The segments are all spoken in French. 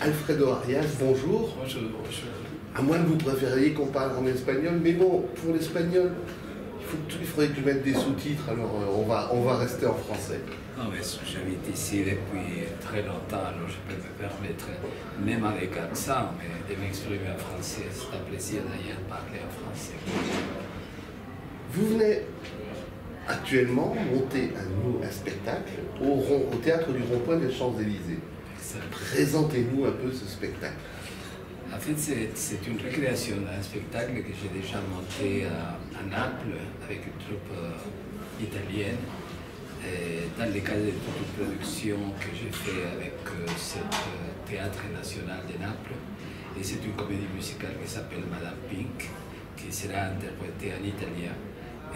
Alfredo Arias, bonjour. Bonjour, bonjour. À moins que vous préfériez qu'on parle en espagnol, mais bon, pour l'espagnol, il faudrait que je mette des sous-titres, alors on va rester en français. Non, mais j'habite ici depuis très longtemps, alors je peux me permettre, même avec accent, de m'exprimer en français. C'est un plaisir d'ailleurs de parler en français. Vous venez actuellement monter un spectacle au théâtre du Rond-Point des Champs-Élysées. Présentez-nous un peu ce spectacle. En fait, c'est une récréation d'un spectacle que j'ai déjà monté à Naples avec une troupe italienne. Dans le cadre de toute une production que j'ai fait avec ce Théâtre National de Naples. Et c'est une comédie musicale qui s'appelle Madame Pink, qui sera interprétée en italien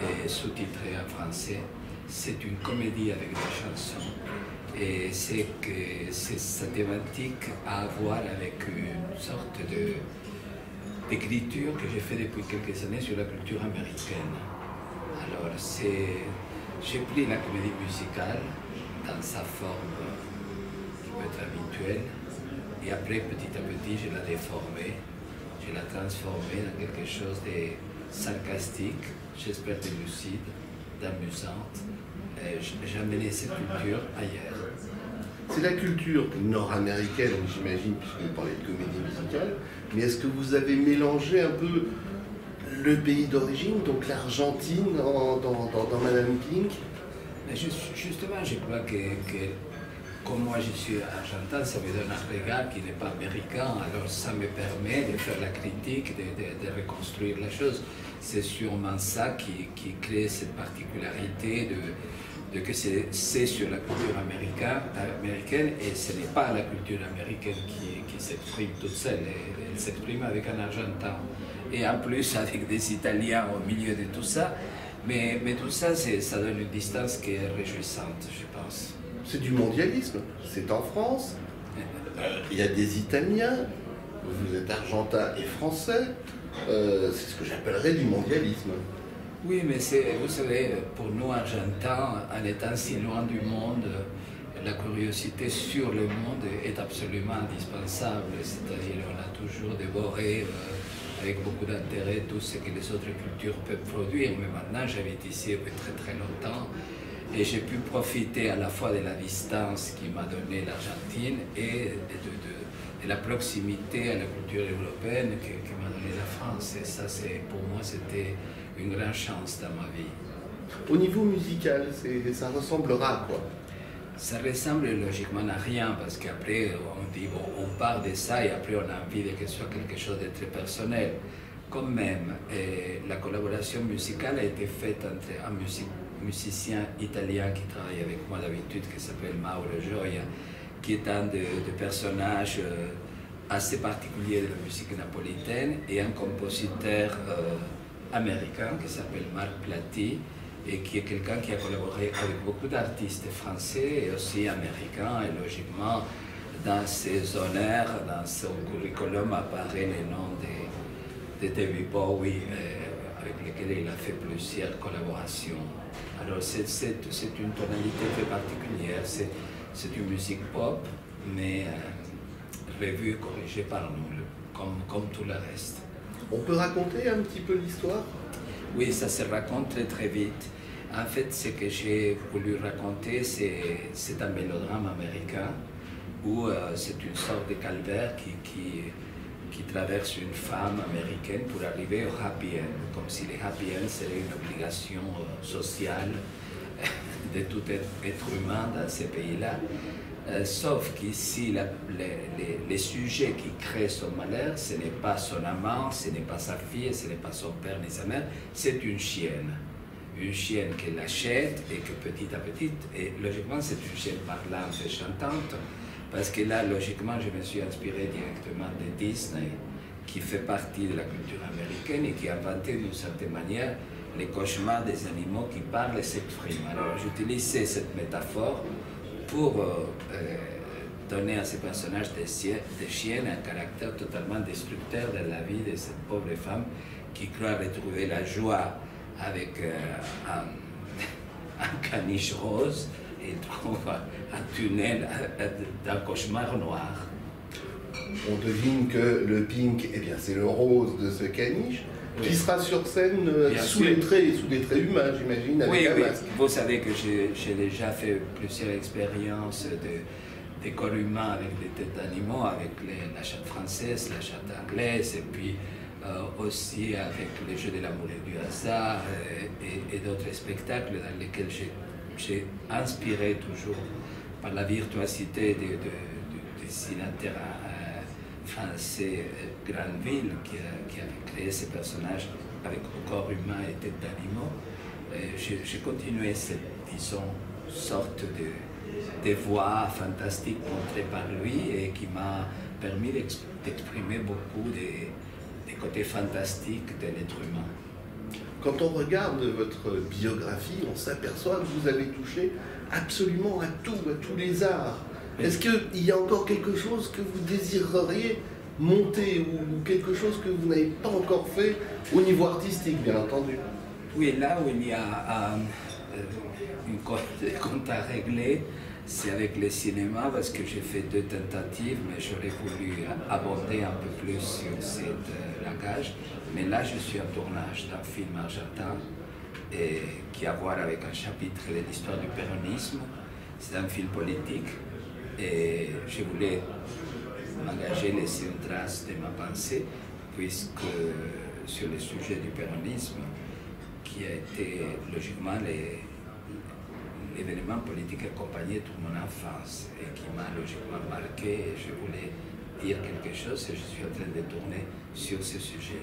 et sous-titrée en français. C'est une comédie avec des chansons. Et sa thématique a à voir avec une sorte d'écriture que j'ai fait depuis quelques années sur la culture américaine. Alors, j'ai pris la comédie musicale dans sa forme qui peut être habituelle, et après, petit à petit, je l'ai déformée, je l'ai transformée dans quelque chose de sarcastique, j'espère de lucide, d'amusante. J'ai amené cette culture ailleurs. C'est la culture nord-américaine, j'imagine, puisque vous parlez de comédie musicale, mais est-ce que vous avez mélangé un peu le pays d'origine, donc l'Argentine, dans Madame Pink? Mais justement, je crois que comme moi je suis argentin, ça me donne un regard qui n'est pas américain, alors ça me permet de faire la critique, de reconstruire la chose. C'est sûrement ça qui crée cette particularité de que c'est sur la culture américaine, et ce n'est pas la culture américaine qui s'exprime toute seule, elle s'exprime avec un argentin. Et en plus avec des Italiens au milieu de tout ça, mais tout ça, ça donne une distance qui est réjouissante, je pense. C'est du mondialisme, c'est en France, il y a des Italiens, vous êtes argentin et français, c'est ce que j'appellerais du mondialisme. Oui, mais vous savez, pour nous Argentins, en étant si loin du monde, la curiosité sur le monde est absolument indispensable, c'est-à-dire on a toujours dévoré avec beaucoup d'intérêt tout ce que les autres cultures peuvent produire, mais maintenant j'habite ici depuis très très longtemps et j'ai pu profiter à la fois de la distance qui m'a donné l'Argentine et de la proximité à la culture européenne que m'a donné la France. Et ça, pour moi, c'était une grande chance dans ma vie. Au niveau musical, ça ressemblera à quoi? Ça ressemble logiquement à rien, parce qu'après, on dit, bon, on part de ça et après on a envie que ce soit quelque chose de très personnel. Quand même, la collaboration musicale a été faite entre un musicien italien qui travaille avec moi d'habitude, qui s'appelle Mauro Gioia, qui est un des personnages assez particuliers de la musique napolitaine, et un compositeur américain qui s'appelle Marc Plati, et qui est quelqu'un qui a collaboré avec beaucoup d'artistes français et aussi américains, et logiquement, dans ses honneurs, dans son curriculum, apparaît le nom de David Bowie, avec lequel il a fait plusieurs collaborations. Alors c'est une tonalité très particulière, c'est une musique pop, mais revue, corrigée par nous, comme tout le reste. On peut raconter un petit peu l'histoire? Oui, ça se raconte très très vite. En fait, ce que j'ai voulu raconter, c'est un mélodrame américain où c'est une sorte de calvaire qui traverse une femme américaine pour arriver au happy end, comme si le happy end serait une obligation sociale de tout être humain dans ces pays-là. Sauf qu'ici, les sujets qui créent son malheur, ce n'est pas son amant, ce n'est pas sa fille, ce n'est pas son père ni sa mère, c'est une chienne. Une chienne qu'elle achète et que petit à petit, et logiquement c'est une chienne parlante et chantante, parce que là, logiquement, je me suis inspiré directement de Disney, qui fait partie de la culture américaine et qui a inventé d'une certaine manière les cauchemars des animaux qui parlent et s'expriment. Alors j'utilisais cette métaphore pour donner à ces personnages des chiennes un caractère totalement destructeur de la vie de cette pauvre femme qui croit retrouver la joie avec un caniche rose et il trouve un tunnel d'un cauchemar noir. on devine que le pink, eh bien, c'est le rose de ce caniche, qui sera sur scène sous des traits humains, j'imagine, avec un masque. Vous savez que j'ai déjà fait plusieurs expériences des corps humains avec des têtes d'animaux, avec la chatte française, la chatte anglaise, et puis aussi avec les jeux de l'amour et du hasard et d'autres spectacles dans lesquels j'ai inspiré toujours par la virtuosité du dessinateur français Granville qui avait créé ces personnages avec corps humain et tête d'animaux. J'ai continué cette, disons, sorte de voix fantastique montrée par lui et qui m'a permis d'exprimer beaucoup des côtés fantastiques de l'être humain. Quand on regarde votre biographie, on s'aperçoit que vous avez touché absolument à tous les arts. Est-ce qu'il y a encore quelque chose que vous désireriez monter ou quelque chose que vous n'avez pas encore fait au niveau artistique, bien entendu? Oui, là où il y a une compte à régler, c'est avec le cinéma, parce que j'ai fait 2 tentatives, mais j'aurais voulu aborder un peu plus sur ce langage. Mais là, je suis en tournage d'un film argentin qui a à voir avec un chapitre de l'histoire du péronisme. C'est un film politique et je voulais m'engager, laisser une trace de ma pensée, puisque sur le sujet du péronisme, qui a été logiquement l'événement politique accompagné toute mon enfance et qui m'a logiquement marqué, et je voulais dire quelque chose et je suis en train de tourner sur ce sujet.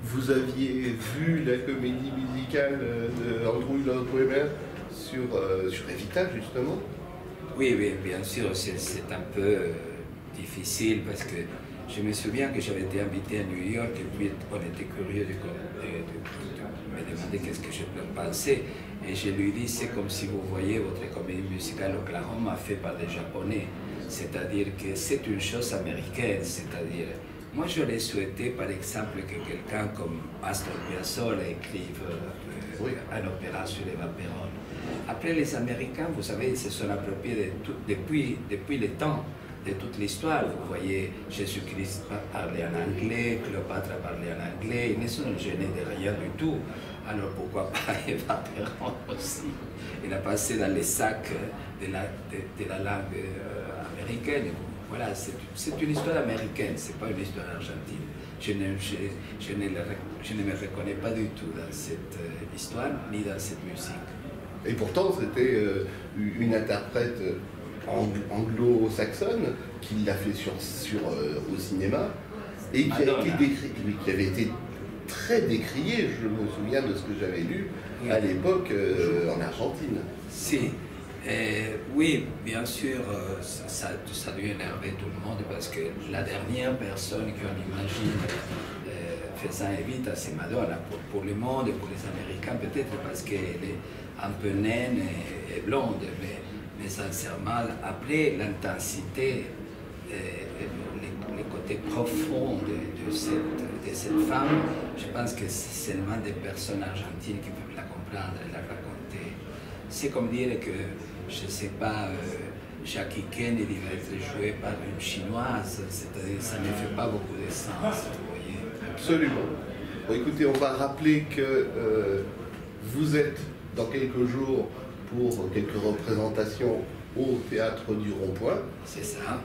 Vous aviez vu la comédie musicale de Andrew Lloyd Webber sur Evita, justement? Oui, bien sûr, c'est un peu difficile parce que je me souviens que j'avais été invité à New York et puis on était curieux de me demander qu'est-ce que je pensais. Et je lui dis, c'est comme si vous voyez votre comédie musicale Oklahoma faite par des Japonais. C'est-à-dire que c'est une chose américaine. C'est-à-dire, moi j'aurais souhaité par exemple que quelqu'un comme Astor Piazzolla écrive un opéra sur Eva Perón. Après les Américains, vous savez, ils se sont appropriés de tout, depuis le temps de toute l'histoire. Vous voyez Jésus-Christ parler en anglais, Cléopâtre parler en anglais, ils ne sont gênés de rien du tout. Alors pourquoi pas Eva Perón aussi? Il a passé dans les sacs de la langue américaine. Voilà, c'est une histoire américaine, c'est pas une histoire argentine. Je ne me reconnais pas du tout dans cette histoire ni dans cette musique. Et pourtant, c'était une interprète anglo-saxonne qui l'a fait au cinéma et qui avait été très décriée. Je me souviens de ce que j'avais lu à l'époque en Argentine. Si. Oui, bien sûr, ça a dû énerver tout le monde parce que la dernière personne qu'on imagine faisant Evita, c'est Madonna. Pour le monde et pour les Américains, peut-être parce qu'elle est un peu naine et blonde, mais sincèrement, après l'intensité, les côtés profonds de cette femme, je pense que c'est seulement des personnes argentines qui peuvent la comprendre et la raconter. C'est comme dire que, je ne sais pas, Jackie Kennedy va être joué par une chinoise, c'est-à-dire ça ne fait pas beaucoup de sens, vous voyez. Absolument. Bon, écoutez, on va rappeler que vous êtes dans quelques jours pour quelques représentations au Théâtre du Rond-Point. C'est ça.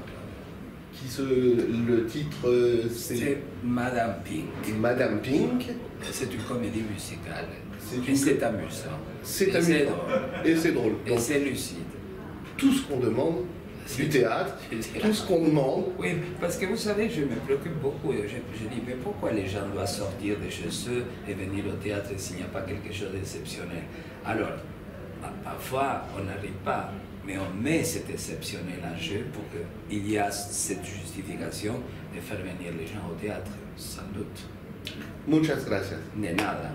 Le titre, c'est Madame Pink. Madame Pink. C'est une comédie musicale. C'est amusant. C'est amusant. Et c'est drôle. Et c'est lucide. Tout ce qu'on demande du théâtre, tout ce qu'on demande. Oui, parce que vous savez, je me préoccupe beaucoup. Je dis, mais pourquoi les gens doivent sortir de chez eux et venir au théâtre s'il n'y a pas quelque chose d'exceptionnel? Alors, parfois, on n'arrive pas, mais on met cet exceptionnel en jeu pour qu'il y ait cette justification de faire venir les gens au théâtre, sans doute. Muchas gracias. De nada.